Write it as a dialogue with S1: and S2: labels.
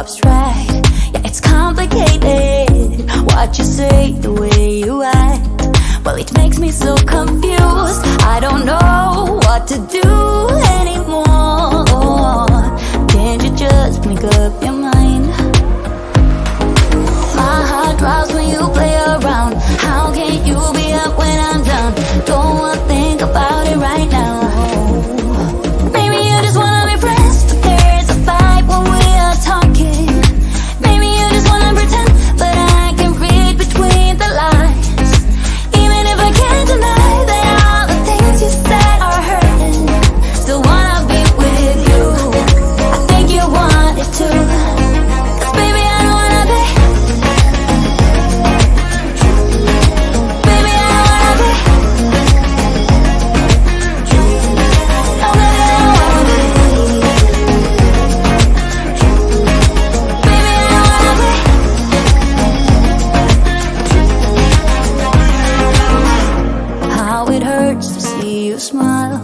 S1: abstract. Yeah, it's complicated. What you say, the way you act, well, it makes me so confused. I don't know what to do anymore. Can't you just make up your mind? My heart drops when you play around. How can you be up when I'm down? Don't wanna think about it right now. Maybe you just wanna be friends, but there's a fight when we are talking. Maybe you just wanna pretend, but I can read between the lines. Even if I can't deny that all the things you said are hurting, still wanna be with you. I think you want it too. 'Cause baby, I don't wanna be. Baby, I don't wanna be. Oh, baby, I don't wanna be. Baby, I don't wanna be. How it hurts to see you smile.